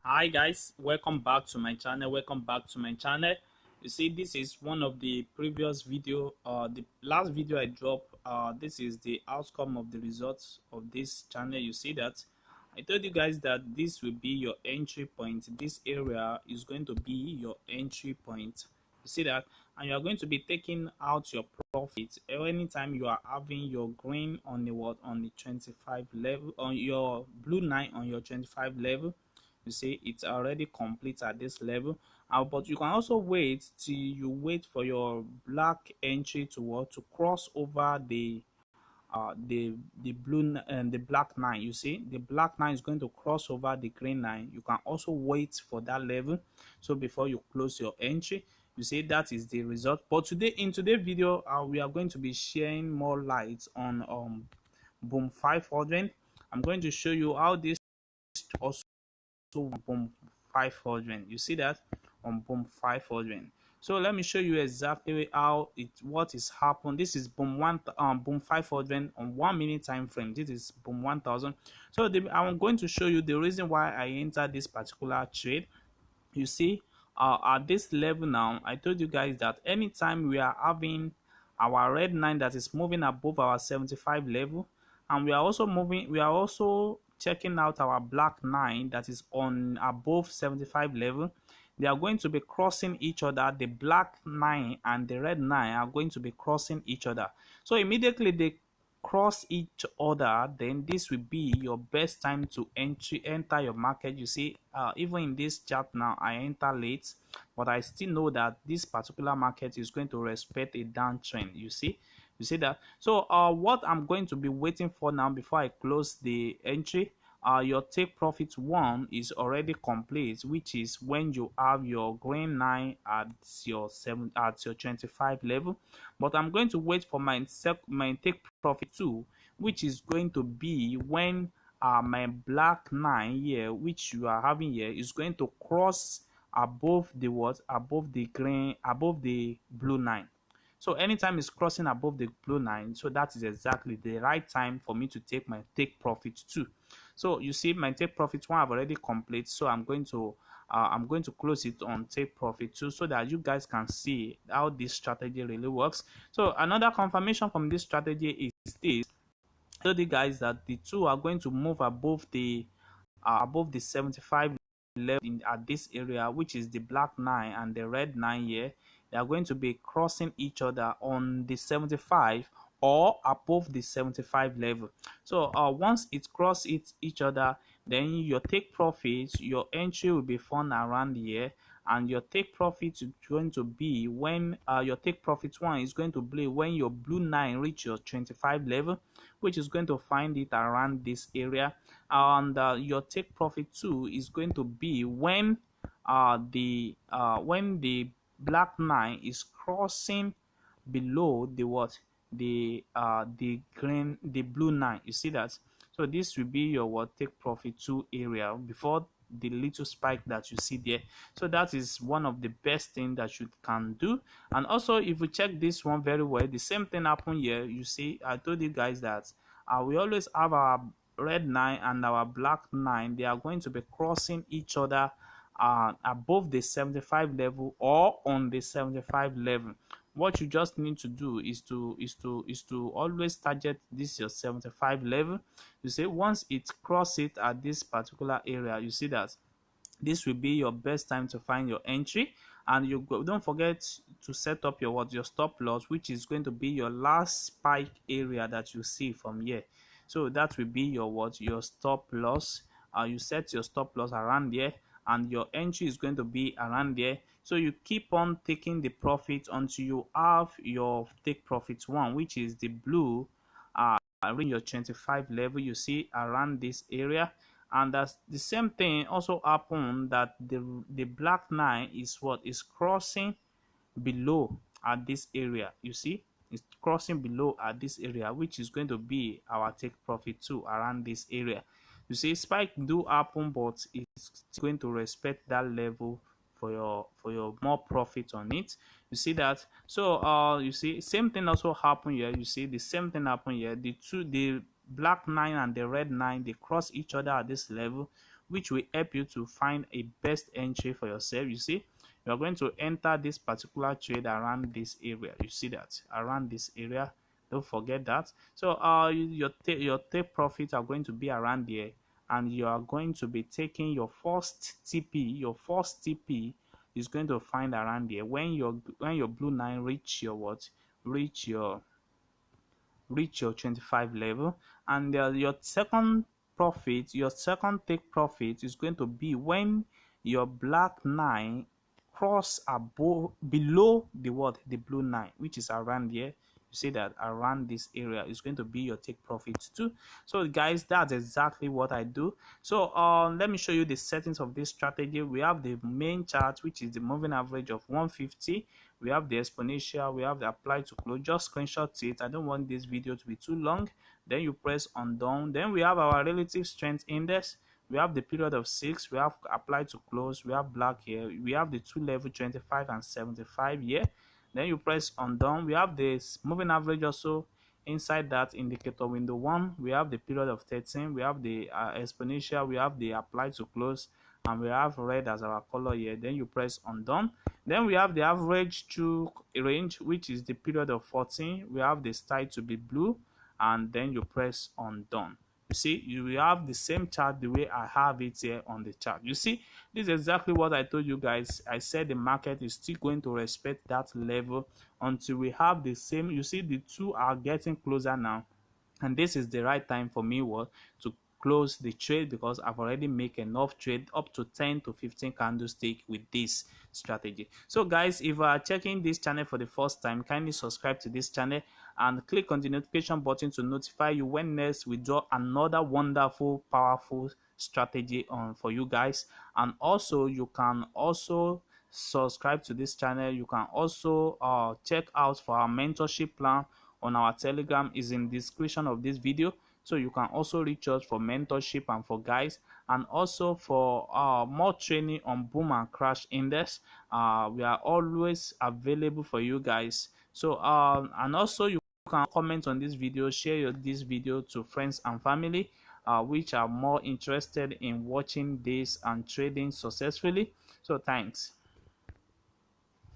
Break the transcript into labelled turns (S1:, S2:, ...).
S1: Hi guys, welcome back to my channel. You see, this is one of the previous video, the last video I dropped. This is the outcome of the results of this channel. You see that I told you guys that this will be your entry point. This area is going to be your entry point. You see that, and you are going to be taking out your profit anytime you are having your green on the what, on the 25 level, on your blue 9 on your 25 level. You see it's already complete at this level, but you can also wait till you wait for your black entry to what, to cross over the blue and the black 9. You see the black 9 is going to cross over the green 9. You can also wait for that level, so before you close your entry. You see that is the result. But today, in today's video, we are going to be sharing more light on boom 500. I'm going to show you how this also boom 500. You see that on boom 500. So let me show you exactly how what is happened. This is boom 500 on 1 minute time frame. This is boom 1000. So I'm going to show you the reason why I entered this particular trade. You see, at this level now, I told you guys that anytime we are having our red 9 that is moving above our 75 level, and we are also checking out our black 9 that is on above 75 level. They are going to be crossing each other. The black 9 and the red 9 are going to be crossing each other. So immediately they cross each other, then this will be your best time to enter your market. You see, even in this chart now, I enter late, but I still know that this particular market is going to respect a downtrend. You see that. So what I'm going to be waiting for now before I close the entry, your take profit one is already complete, which is when you have your green 9 at your 25 level. But I'm going to wait for my take profit 2, which is going to be when my black 9 here, which you are having here, is going to cross above the what, above the green, above the blue 9. So anytime it's crossing above the blue 9, so that is exactly the right time for me to take my take profit 2. So you see, my take profit 1 I've already complete, so I'm going to close it on take profit 2, so that you guys can see how this strategy really works. So another confirmation from this strategy is this. I told you guys that the two are going to move above the 75 level at this area, which is the black 9 and the red 9 here. They are going to be crossing each other on the 75 or above the 75 level. So once it crosses each other, then your take profit, your entry will be found around here, and your take profit is going to be when your take profit 1 is going to be when your blue 9 reach your 25 level, which is going to find it around this area. And your take profit 2 is going to be when the black 9 is crossing below the what, the blue 9. You see that. So this will be your what, take profit 2 area before the little spike that you see there. So that is one of the best thing that you can do. And also, if you check this one very well, the same thing happened here. You see, I told you guys that we always have our red 9 and our black 9. They are going to be crossing each other above the 75 level or on the 75 level. What you just need to do is to always target this your 75 level. You see, once it cross it at this particular area, you see that this will be your best time to find your entry. And don't forget to set up your stop loss, which is going to be your last spike area that you see from here. So that will be your stop loss. You set your stop loss around there, and your entry is going to be around there. So you keep on taking the profit until you have your take profit 1, which is the blue around your 25 level. You see around this area. And that's the same thing also happened, that the black 9 is what is crossing below at this area. You see, it's crossing below at this area, which is going to be our take profit 2 around this area. You see, spike do happen, but it's going to respect that level for your more profit on it. You see that. So you see, same thing also happen here. You see, the same thing happen here. The black 9 and the red 9, they cross each other at this level, which will help you to find a best entry for yourself. You see, you are going to enter this particular trade around this area. You see that around this area, don't forget that. So your take profit are going to be around there, and you are going to be taking your first TP. Your first TP is going to find around there when your blue line reach your what, reach your 25 level. And your second profit, your second take profit is going to be when your black 9 cross above, below the what, the blue 9, which is around here. You see that around this area is going to be your take profit too. So guys, that's exactly what I do. So let me show you the settings of this strategy. We have the main chart, which is the moving average of 150. We have the exponential, we have the apply to close. Just screenshot it. I don't want this video to be too long. Then you press undo. Then we have our relative strength index. We have the period of 6, we have apply to close, we have black here, we have the 2 level 25 and 75 here. Then you press undo. We have this moving average also inside that indicator window 1. We have the period of 13, we have the exponential, we have the apply to close, and we have red as our color here. Then you press undo. Then we have the average to range, which is the period of 14. We have the style to be blue, and then you press undo. You see, you will have the same chart the way I have it here on the chart. You see, this is exactly what I told you guys. I said the market is still going to respect that level until we have the same. You see, the two are getting closer now, and this is the right time for me to close the trade, because I've already made enough trade up to 10 to 15 candlestick with this strategy. So guys, if you are checking this channel for the first time, kindly subscribe to this channel and click on the notification button to notify you when next we draw another wonderful, powerful strategy on for you guys. And also you can also subscribe to this channel. You can also check out for our mentorship plan on our Telegram, is in the description of this video. So you can also reach us for mentorship and for guys, and also for more training on boom and crash index. We are always available for you guys. So and also you can comment on this video, share this video to friends and family which are more interested in watching this and trading successfully. So thanks.